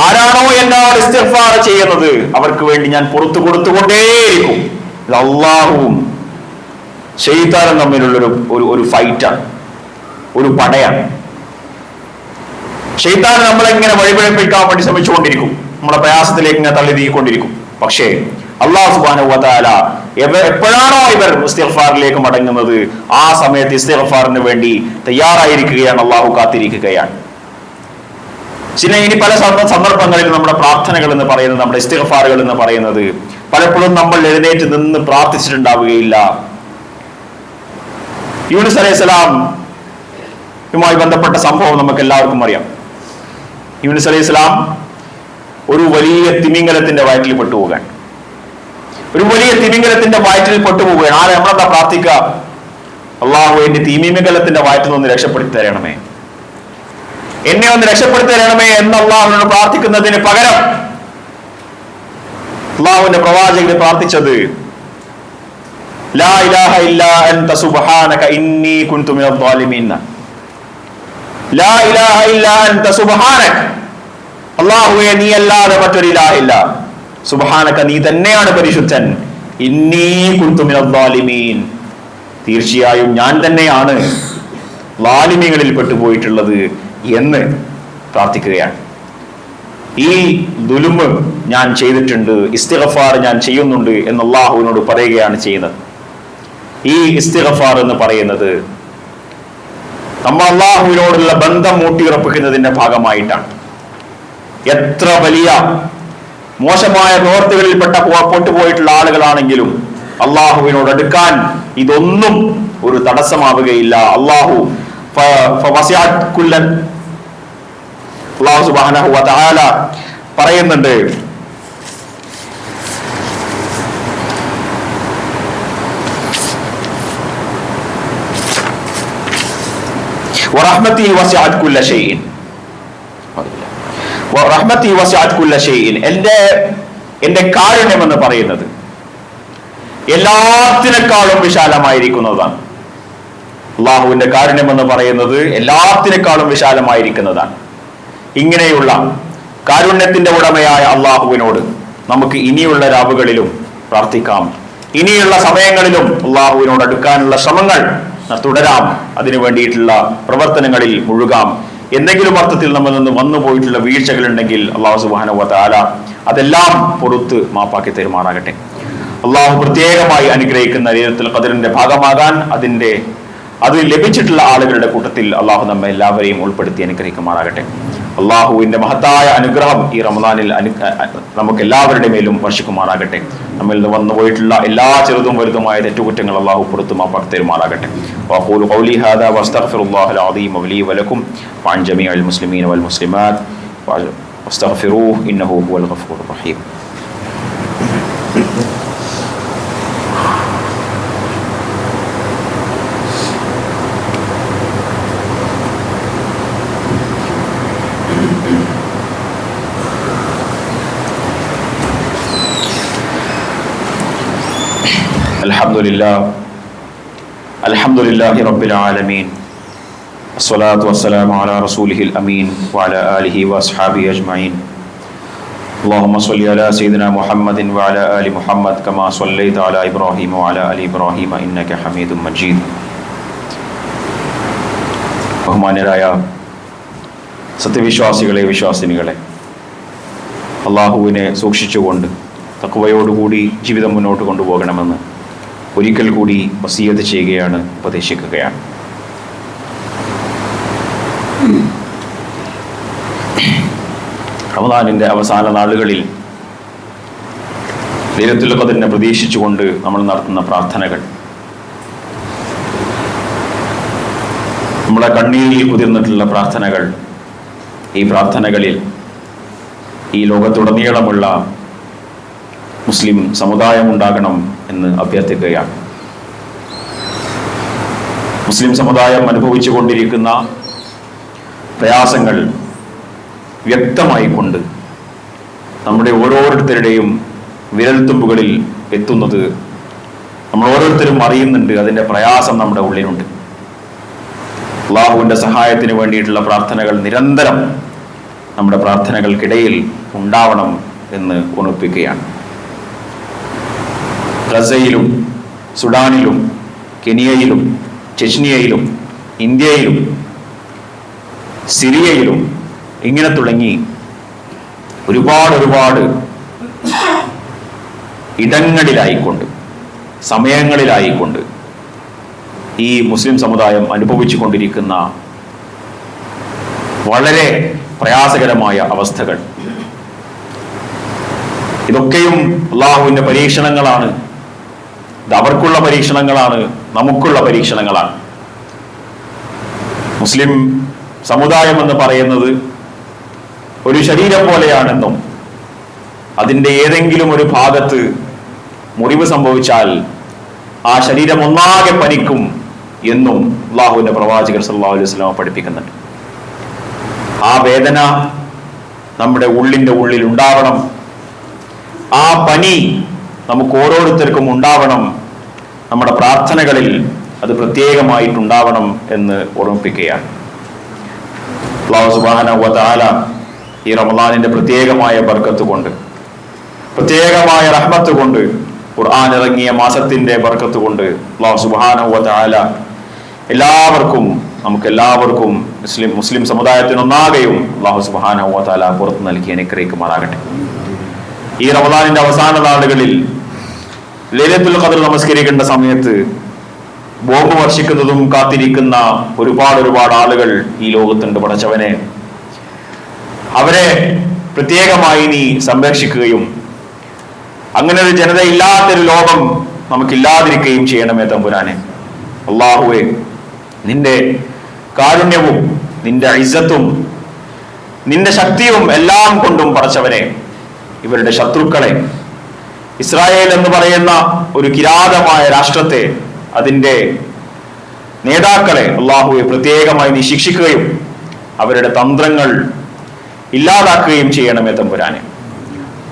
ആരാണോ എന്നോട് ഇസ്തിഗ്ഫാർ ചെയ്യുന്നത് അവർക്ക് വേണ്ടി ഞാൻ പുറത്തു കൊടുത്തുകൊണ്ടേയിരിക്കും. അല്ലാഹുവും ശൈത്താനും തമ്മിലുള്ള ഒരു ഫൈറ്റാണ്, ഒരു പടയാണ്. ശൈത്താൻ നമ്മളെങ്ങനെ വഴിപിഴപ്പിക്കാൻ വേണ്ടി ശ്രമിച്ചുകൊണ്ടിരിക്കും, നമ്മുടെ പ്രയാസത്തിലേക്ക് ഇങ്ങനെ തള്ളി നീക്കൊണ്ടിരിക്കും. പക്ഷേ അല്ലാഹു സുബ്ഹാനഹു വ തആല എപ്പോഴാണോ ഇവർ ഇസ്തിഗ്ഫാറിലേക്ക് മടങ്ങുന്നത് ആ സമയത്ത് ഇസ്തിഗ്ഫാറിന് വേണ്ടി തയ്യാറായിരിക്കുകയാണ്, അല്ലാഹു കാത്തിരിക്കുകയാണ്. ഇനി പല സന്ദർഭങ്ങളിൽ നമ്മുടെ പ്രാർത്ഥനകൾ എന്ന് പറയുന്നത്, നമ്മുടെ ഇസ്തിഗ്ഫാറുകൾ എന്ന് പറയുന്നത് പലപ്പോഴും നമ്മൾ എഴുന്നേറ്റ് നിന്ന് പ്രാർത്ഥിച്ചിട്ടുണ്ടാവുകയില്ല. യൂനുസ് അലൈഹിസ്സലാമുമായി ബന്ധപ്പെട്ട സംഭവം നമുക്ക് എല്ലാവർക്കും അറിയാം. യൂനുസ് അലൈഹിസ്സലാം ഒരു വലിയ തിമിംഗലത്തിന്റെ വയറ്റിൽ പെട്ടുപോകാൻ, ഒരു വലിയ തിമിംഗലത്തിന്റെ വയറ്റിൽ പെട്ടുപോവുകയാണ്. നമ്മളെന്താ പ്രാർത്ഥിക്കുക? അള്ളാഹു എന്റെ തിമിംഗലത്തിന്റെ വയറ്റിൽ നിന്ന് രക്ഷപ്പെടുത്തി തരണമേ, എന്നെ ഒന്ന് രക്ഷപ്പെടുത്തി തരണമേ എന്ന് അള്ളാഹുവിനോട് പ്രാർത്ഥിക്കുന്നതിന് പകരം അള്ളാഹുവിന്റെ പ്രവാചകന് പ്രാർത്ഥിച്ചത് ലാ ഇലാഹ ഇല്ലാ അൻത സുബ്ഹാനക ഇന്നി കുൻതു മിനൽ ളാലിമീൻ. ലാ ഇലാഹ ഇല്ലാ അൻത സുബ്ഹാനക, അല്ലാഹുവേ നീ അല്ലാതെ മറ്റൊരു ഇലാഹില്ല, സുബ്ഹാനക നീ തന്നെയാണ് പരിശുദ്ധൻ, ഇന്നി കുൻതു മിനൽ ളാലിമീൻ തീർച്ചയായും ഞാൻ തന്നെയാണ് ളാലിമീങ്ങളിൽ പെട്ടുപോയിട്ടുള്ളത് എന്ന് പ്രാർത്ഥിക്കുകയാണ്. ഈ ദുൽമ് ഞാൻ ചെയ്തിട്ടുണ്ട്, ഇസ്തിഗ്ഫാർ ഞാൻ ചെയ്യുന്നുണ്ട് എന്ന് അല്ലാഹുവിനോട് പറയുകയാണ് ചെയ്യുന്നത്. ഈ ഇസ്തിഗ്ഫാർ എന്ന് പറയുന്നത് നമ്മൾ അല്ലാഹുവിനോടുള്ള ബന്ധം ഊട്ടിയുറപ്പിക്കുന്നതിന്റെ ഭാഗമായിട്ടാണ്. എത്ര വലിയ മോശമായ പ്രവൃത്തികളിൽപ്പെട്ട പൊട്ടുപോയിട്ടുള്ള ആളുകളാണെങ്കിലും അള്ളാഹുവിനോട് അടുക്കാൻ ഇതൊന്നും ഒരു തടസ്സമാവുകയില്ല. അള്ളാഹു സുബ്ഹാനഹു വ തആല പറയുന്നുണ്ട്, വറഹ്മതി വസിഅത് കുല്ല ഷൈഇൻ, വറഹ്മതി വസിഅത് കുല്ല ഷൈഇൻ, എന്റെ കാരുണ്യം എന്ന് പറയുന്നത് എല്ലാത്തിനേക്കാളും വിശാലമായിരിക്കുന്നതാണ്. അള്ളാഹുവിന്റെ കാരുണ്യം എന്ന് പറയുന്നത് എല്ലാത്തിനേക്കാളും വിശാലമായിരിക്കുന്നതാണ്. ഇങ്ങനെയുള്ള കാരുണ്യത്തിന്റെ ഉടമയായ അള്ളാഹുവിനോട് നമുക്ക് ഇനിയുള്ള രാവുകളിലും പ്രാർത്ഥിക്കാം, ഇനിയുള്ള സമയങ്ങളിലും അള്ളാഹുവിനോട് അടുക്കാനുള്ള ശ്രമങ്ങൾ തുടരാം, അതിനു വേണ്ടിയിട്ടുള്ള പ്രവർത്തനങ്ങളിൽ മുഴുകാം. എന്തെങ്കിലും അർത്ഥത്തിൽ നമ്മൾ നിന്ന് വന്നു പോയിട്ടുള്ള വീഴ്ചകൾ ഉണ്ടെങ്കിൽ അള്ളാഹു സുബ്ഹാനഹു വ തആല അതെല്ലാം പുറത്ത് മാപ്പാക്കി തരുമാറാകട്ടെ. അള്ളാഹു പ്രത്യേകമായി അനുഗ്രഹിക്കുന്ന ലൈലത്തുൽ ഖദ്റിന്റെ ഭാഗമാകാൻ അത് ലഭിച്ചിട്ടുള്ള ആളുകളുടെ കൂട്ടത്തിൽ അള്ളാഹു നമ്മെ എല്ലാവരെയും ഉൾപ്പെടുത്തി അനുഗ്രഹിക്കുമാറാകട്ടെ. അള്ളാഹുവിന്റെ മഹത്തായ അനുഗ്രഹം ഈ റമദാനിൽ നമുക്ക് എല്ലാവരുടെ മേലും വർഷിക്കുമാറാകട്ടെ. നമ്മിൽ നിന്ന് വന്നുപോയിട്ടുള്ള എല്ലാ ചെറുതും വലുതുമായ തെറ്റുകുറ്റങ്ങൾ അള്ളാഹു പുറത്തു മാപ്പാക്കി തരുമാറാകട്ടെ. വഖൂലു ഖൗലി ഹാദാ വസ്തഗ്ഫിറുല്ലാഹൽ അദീം ലീ വലക്കും വഅൻ ജമീഇൽ മുസ്ലിമീന വൽ മുസ്ലിമാത്ത് വസ്തഗ്ഫിറൂഹു ഇന്നഹു ഹുവൽ ഗഫൂറുർ റഹീം. അൽഹംദുലില്ലാഹി റബ്ബിൽ ആലമീൻ വസ്സലാത്തു വസ്സലാമു അലാ റസൂലിഹിൽ അമീൻ വഅലാ ആലിഹി വഅസ്ഹാബിഹി അജ്മഈൻ. അല്ലാഹുമ്മ സ്വല്ലി അലാ സയ്യിദിനാ മുഹമ്മദിൻ വഅലാ ആലി മുഹമ്മദ് കമാ സ്വല്ലൈത അലാ ഇബ്രാഹീമ വഅലാ ആലി ഇബ്രാഹീമ ഇന്നക ഹമീദും മജീദ്. ബഹുമാന്യരായ സത്യവിശ്വാസികളെ, വിശ്വാസിനികളെ, അള്ളാഹുവിനെ സൂക്ഷിച്ചുകൊണ്ട് തഖ്വയോടുകൂടി ജീവിതം മുന്നോട്ട് കൊണ്ടുപോകണമെന്ന് ഒരിക്കൽ കൂടി വസിയത്ത് ചെയ്യുകയാണ്, ഉപദേശിക്കുകയാണ്. റമദാനിന്റെ അവസാന നാളുകളിൽ ലൈലത്തുൽ ഖദ്റിനെ പ്രതീക്ഷിച്ചുകൊണ്ട് നമ്മൾ നടത്തുന്ന പ്രാർത്ഥനകൾ, നമ്മുടെ കണ്ണീരിൽ കുതിർന്നിട്ടുള്ള പ്രാർത്ഥനകൾ, ഈ പ്രാർത്ഥനകളിൽ ഈ ലോകത്തുടനീളമുള്ള മുസ്ലിം സമുദായം ഉണ്ടാകണം എന്ന് അഭ്യർത്ഥിക്കുകയാണ്. മുസ്ലിം സമുദായം അനുഭവിച്ചു കൊണ്ടിരിക്കുന്ന പ്രയാസങ്ങൾ വ്യക്തമായി കൊണ്ട് നമ്മുടെ ഓരോരുത്തരുടെയും വിരൽത്തുമ്പുകളിൽ എത്തുന്നത് നമ്മൾ ഓരോരുത്തരും അറിയുന്നുണ്ട്. അതിൻ്റെ പ്രയാസം നമ്മുടെ ഉള്ളിലുണ്ട്. അള്ളാഹുവിൻ്റെ സഹായത്തിന് വേണ്ടിയിട്ടുള്ള പ്രാർത്ഥനകൾ നിരന്തരം നമ്മുടെ പ്രാർത്ഥനകൾക്കിടയിൽ ഉണ്ടാവണം എന്ന് ഓർമ്മിപ്പിക്കുകയാണ്. ഗസയിലും സുഡാനിലും കെനിയയിലും ചെച്നിയയിലും ഇന്ത്യയിലും സിറിയയിലും ഇങ്ങനെ തുടങ്ങി ഒരുപാട് ഇടങ്ങളിലായിക്കൊണ്ട് സമയങ്ങളിലായിക്കൊണ്ട് ഈ മുസ്ലിം സമുദായം അനുഭവിച്ചു കൊണ്ടിരിക്കുന്ന വളരെ പ്രയാസകരമായ അവസ്ഥകൾ, ഇതൊക്കെയും അള്ളാഹുവിൻ്റെ പരീക്ഷണങ്ങളാണ്. ഇത് അവർക്കുള്ള പരീക്ഷണങ്ങളാണ്, നമുക്കുള്ള പരീക്ഷണങ്ങളാണ്. മുസ്ലിം സമുദായം എന്ന് പറയുന്നത് ഒരു ശരീരം പോലെയാണെന്നും അതിൻ്റെ ഏതെങ്കിലും ഒരു ഭാഗത്ത് മുറിവ് സംഭവിച്ചാൽ ആ ശരീരം ഒന്നാകെ പനിക്കും എന്നും അള്ളാഹുവിൻ്റെ പ്രവാചകർ സല്ലല്ലാഹു അലൈഹി വസല്ലം പഠിപ്പിക്കുന്നുണ്ട്. ആ വേദന നമ്മുടെ ഉള്ളിൻ്റെ ഉള്ളിൽ ഉണ്ടാവണം. ആ പനി നമുക്ക് ഓരോരുത്തർക്കും ഉണ്ടാവണം. നമ്മുടെ പ്രാർത്ഥനകളിൽ അത് പ്രത്യേകമായിട്ടുണ്ടാവണം എന്ന് ഓർമ്മിപ്പിക്കുകയാണ്. അല്ലാഹു സുബ്ഹാനഹു വ തആല ഈ റമളാനിന്റെ പ്രത്യേകമായ ബർക്കത്ത് കൊണ്ട്, പ്രത്യേകമായ റഹ്മത്ത് കൊണ്ട്, ഖുർആൻ ഇറങ്ങിയ മാസത്തിന്റെ ബർക്കത്ത് കൊണ്ട് അല്ലാഹു സുബ്ഹാനഹു വ തആല നമുക്കെല്ലാവർക്കും മുസ്ലിം സമുദായത്തിനൊന്നാകെയും അല്ലാഹു സുബ്ഹാനഹു വ തആല പുറത്ത് നൽകി അനുഗ്രഹിക്കുമാറാകട്ടെ. ഈ റമളാനിന്റെ അവസാന നാളുകളിൽ ലൈലത്തുൽ ഖദ്ർ നമസ്കരിക്കേണ്ട സമയത്ത് ബോംബ് വർഷിക്കുന്നതും കാത്തിരിക്കുന്ന ഒരുപാട് ആളുകൾ ഈ ലോകത്തുണ്ട്. പടച്ചവനെ, അവരെ പ്രത്യേകമായി നീ സംരക്ഷിക്കുകയും അങ്ങനെ ഒരു ജനത ഇല്ലാത്തൊരു ലോകം നമുക്കില്ലാതിരിക്കുകയും ചെയ്യണമേ തമ്പുരാനെ. അല്ലാഹുവേ, നിന്റെ കാരുണ്യവും നിന്റെ ഇസ്സത്തും നിന്റെ ശക്തിയും എല്ലാം കൊണ്ടും പടച്ചവനെ ഇവരുടെ ശത്രുക്കളെ, ഇസ്രായേൽ എന്ന് പറയുന്ന ഒരു കിരാതമായ രാഷ്ട്രത്തെ, അതിൻ്റെ നേതാക്കളെ അല്ലാഹുവെ പ്രത്യേകമായി നീ ശിക്ഷിക്കുകയും അവരുടെ തന്ത്രങ്ങൾ ഇല്ലാതാക്കുകയും ചെയ്യണമേ തമ്പുരാനെ.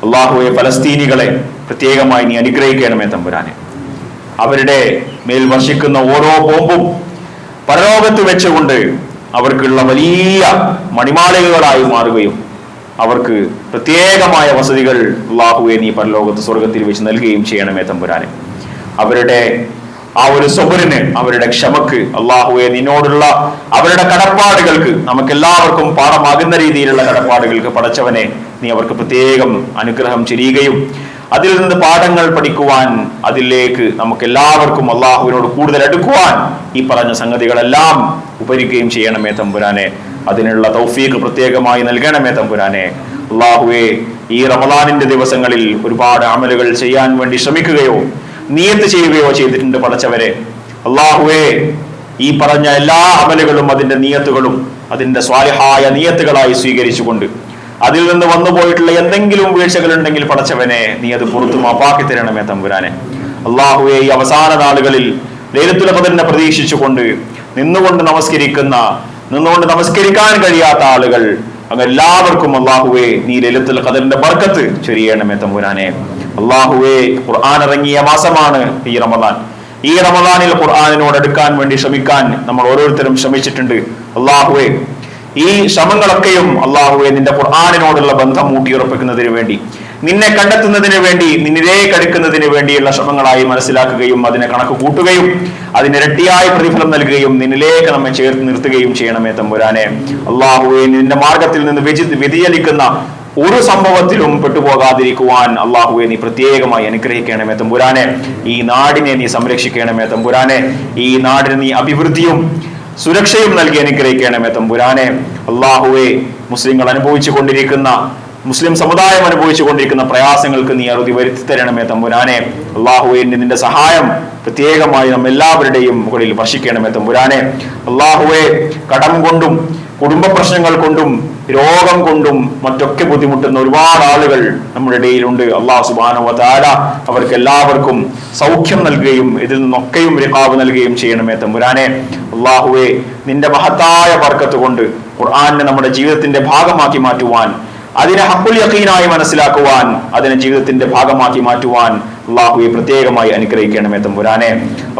അല്ലാഹുവെ, ഫലസ്തീനികളെ പ്രത്യേകമായി നീ അനുഗ്രഹിക്കണമേ തമ്പുരാനെ. അവരുടെ മേൽ വർഷിക്കുന്ന ഓരോ ബോംബും പരലോകത്ത് വെച്ചുകൊണ്ട് അവർക്കുള്ള വലിയ മണിമാളികകളായി മാറുകയും അവർക്ക് പ്രത്യേകമായ വസതികൾ അല്ലാഹുവെ നീ പരലോകത്ത് സ്വർഗത്തിൽ വെച്ച് നൽകുകയും ചെയ്യണമേ തമ്പുരാനെ. അവരുടെ ആ ഒരു സബറിന്, അവരുടെ ക്ഷമക്ക് അല്ലാഹുവെ നിന്നോടുള്ള അവരുടെ കടപ്പാടുകൾക്ക്, നമുക്കെല്ലാവർക്കും പാഠമാകുന്ന രീതിയിലുള്ള കടപ്പാടുകൾക്ക് പടച്ചവനെ നീ അവർക്ക് പ്രത്യേകം അനുഗ്രഹം ചെയ്യുകയും അതിൽ നിന്ന് പാഠങ്ങൾ പഠിക്കുവാൻ, അതിലേക്ക് നമുക്കെല്ലാവർക്കും അല്ലാഹുവിനോട് കൂടുതൽ അടുക്കുവാൻ ഈ പറഞ്ഞ സംഗതികളെല്ലാം ഉപകരിക്കുകയും ചെയ്യണമേ തമ്പുരാനെ. അതിനുള്ള തൗഫീഖ് പ്രത്യേകമായി നൽകണമേ തമ്പുരാനെ. അല്ലാഹുവേ, ഈ റമളാനിന്റെ ദിവസങ്ങളിൽ ഒരുപാട് അമലുകൾ ചെയ്യാൻ വേണ്ടി ശ്രമിക്കുകയോ നിയത്ത് ചെയ്യുകയോ ചെയ്തിട്ടുണ്ട് പടച്ചവരെ. അല്ലാഹുവേ, ഈ പറഞ്ഞ എല്ലാ അമലുകളും അതിന്റെ നിയത്തുകളും അതിന്റെ സ്വാലിഹായ നിയത്തുകളായി സ്വീകരിച്ചുകൊണ്ട് അതിൽ നിന്ന് വന്നുപോയിട്ടുള്ള എന്തെങ്കിലും വീഴ്ചകൾ ഉണ്ടെങ്കിൽ പടച്ചവനെ നീ അത് പുറത്തു മാപ്പാക്കി തരണമേ തമ്പുരാനെ. അല്ലാഹുവേ, ഈ അവസാന നാളുകളിൽ ലൈലത്തുൽ ഖദ്റിനെ പ്രതീക്ഷിച്ചുകൊണ്ട് നിന്നുകൊണ്ട് നമസ്കരിക്കാൻ കഴിയാത്ത ആളുകൾ അങ്ങ് എല്ലാവർക്കും അല്ലാഹുവേ നീ ലൈലത്തുൽ ഖദ്റിന്റെ ബർക്കത്ത് ചൊരിയണമേ തമ്പുരാനെ. അല്ലാഹുവേ, ഖുർആൻ ഇറങ്ങിയ മാസമാണ് ഈ റമളാൻ. ഈ റമളാനിൽ ഖുർആനിനോട് അടുക്കാൻ വേണ്ടി ശ്രമിക്കാൻ നമ്മൾ ഓരോരുത്തരും ശ്രമിച്ചിട്ടുണ്ട്. അല്ലാഹുവേ, ഈ ശ്രമങ്ങളൊക്കെയും അല്ലാഹുവേ നിന്റെ ഖുർആനിനോടുള്ള ബന്ധം ഊട്ടിയുറപ്പിക്കുന്നതിന് വേണ്ടി, നിന്നെ കണ്ടെത്തുന്നതിന് വേണ്ടി, നിന്നിലേക്ക് അടുക്കുന്നതിന് വേണ്ടിയുള്ള ശ്രമങ്ങളായി മനസ്സിലാക്കുകയും അതിനെ കണക്ക് കൂട്ടുകയും അതിനിരട്ടിയായി പ്രതിഫലം നൽകുകയും നിന്നിലേക്ക് നമ്മെ ചേർത്ത് നിർത്തുകയും ചെയ്യണമേ തമ്പുരാനെ. അല്ലാഹുവേ, നിന്റെ മാർഗത്തിൽ നിന്ന് വ്യതിചലിക്കുന്ന ഒരു സംഭവത്തിലും പെട്ടുപോകാതിരിക്കുവാൻ അല്ലാഹുവേ നീ പ്രത്യേകമായി അനുഗ്രഹിക്കണമേ തമ്പുരാനെ. ഈ നാടിനെ നീ സംരക്ഷിക്കണമേ തമ്പുരാനെ. ഈ നാടിന് നീ അഭിവൃദ്ധിയും സുരക്ഷയും നൽകി അനുഗ്രഹിക്കണമേ തമ്പുരാനെ. അല്ലാഹുവേ, മുസ്ലിം സമുദായം അനുഭവിച്ചു കൊണ്ടിരിക്കുന്ന പ്രയാസങ്ങൾക്ക് നീ അറുതി വരുത്തി തരണമേ തമ്പുരാനെ. അല്ലാഹുവേ, നിന്റെ സഹായം പ്രത്യേകമായി നമ്മെല്ലാവരുടെയും മുകളിൽ വർഷിക്കണമേ തമ്പുരാനെ. അല്ലാഹുവേ, കടം കൊണ്ടും കുടുംബ പ്രശ്നങ്ങൾ കൊണ്ടും രോഗം കൊണ്ടും മറ്റൊക്കെ ബുദ്ധിമുട്ടുന്ന ഒരുപാട് ആളുകൾ നമ്മുടെ ഇടയിലുണ്ട്. അല്ലാഹു സുബ്ഹാനഹു വ തആല അവർക്ക് എല്ലാവർക്കും സൗഖ്യം നൽകുകയും ഇതിൽ നിന്നൊക്കെയും റിഖാബ് നൽകുകയും ചെയ്യണമേ തമ്പുരാനെ. അല്ലാഹുവേ, നിന്റെ മഹത്തായ ബർക്കത്ത് കൊണ്ട് ഖുർആനെ നമ്മുടെ ജീവിതത്തിന്റെ ഭാഗമാക്കി മാറ്റുവാൻ, അതിനെ ഹഖുൽ യഖീനായി മനസ്സിലാക്കുവാൻ, അതിനെ ജീവിതത്തിന്റെ ഭാഗമാക്കി മാറ്റുവാൻ അള്ളാഹുവെ പ്രത്യേകമായി അനുഗ്രഹിക്കണമേ തമ്പുരാനെ.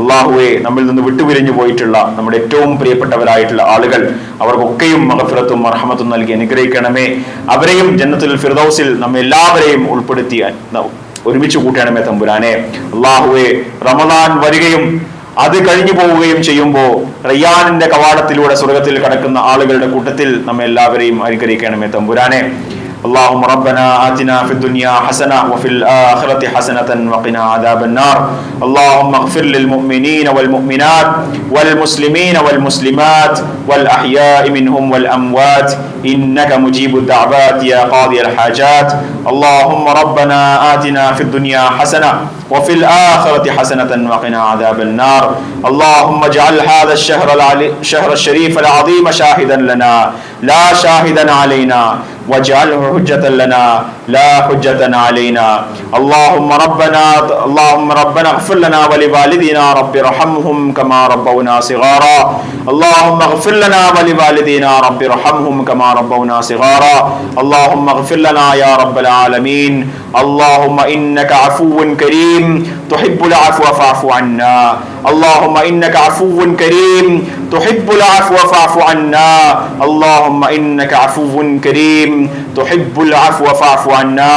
അള്ളാഹുവെ നമ്മിൽ നിന്ന് വിട്ടുപിരിഞ്ഞു പോയിട്ടുള്ള നമ്മുടെ ഏറ്റവും പ്രിയപ്പെട്ടവരായിട്ടുള്ള ആളുകൾ അവർക്കൊക്കെയും മഗ്ഫിറത്തും മർഹമത്തും നൽകി അനുഗ്രഹിക്കണമേ. അവരെയും ജന്നത്തുൽ ഫിർദൗസിൽ നമ്മെ എല്ലാവരെയും ഉൾപ്പെടുത്തി ഒരുമിച്ച് കൂട്ടണമേ തമ്പുരാനെ. അള്ളാഹുവെ റമദാൻ വരികയും അത് കഴിഞ്ഞു പോവുകയും ചെയ്യുമ്പോൾ റയ്യാനിന്റെ കവാടത്തിലൂടെ സ്വർഗത്തിൽ കടക്കുന്ന ആളുകളുടെ കൂട്ടത്തിൽ നമ്മെ എല്ലാവരെയും അനുഗ്രഹിക്കണമേ തമ്പുരാനെ. اللهم ربنا آتنا في الدنيا حسنة وفي الآخرة حسنة وقنا عذاب النار. اللهم اغفر للمؤمنين والمؤمنات والمسلمين والمسلمات والأحياء منهم والأموات إنك مجيب الدعوات يا قاضي الحاجات. اللهم ربنا آتنا في الدنيا حسنة وفي الآخرة حسنة وقنا عذاب النار. اللهم اجعل هذا الشهر الشريف العظيم شاهدا لنا لا شاهدا علينا واجعله حجة لنا لا حجة علينا. اللهم ربنا اغفر لنا ولوالدينا رب ارحمهم كما ربونا صغارا. اللهم اغفر لنا ولوالدينا رب ارحمهم كما ربونا صغارا. اللهم اغفر لنا يا رب العالمين. اللهم إنك عفو كريم تحب العفو فاعف عنا. اللهم إنك عفو كريم تحب العفو فاعف عنا. اللهم إنك عفو كريم تحب العفو فاعف عنا.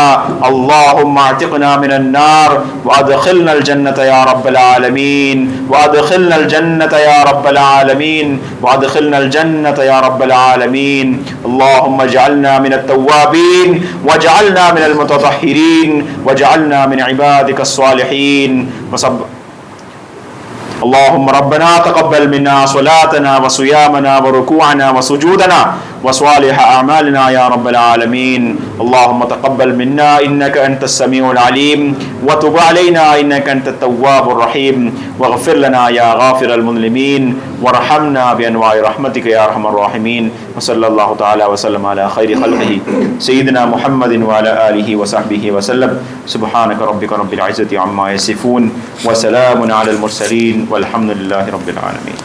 اللهم اعتقنا من النار وأدخلنا الجنة يا رب العالمين. وأدخلنا الجنة يا رب العالمين. وأدخلنا الجنة يا رب العالمين. اللهم اجعلنا من التوابين واجعلنا من المتطهرين واجعلنا من عبادك الصالحين. اللهم ربنا تقبل منا صلاتنا وصيامنا وركوعنا وسجودنا وصالح أعمالنا يا رب العالمين. اللهم تقبل منا إنك أنت السميع العليم وتب علينا إنك أنت التواب الرحيم واغفر لنا يا غافر المذنبين وارحمنا بأنواع رحمتك يا أرحم الراحمين. وصلى الله تعالى وسلم على خير خلقه سيدنا محمد وعلى آله وصحبه وسلم. سبحانك ربك رب العزة عما يصفون وسلام على المرسلين والحمد لله رب العالمين.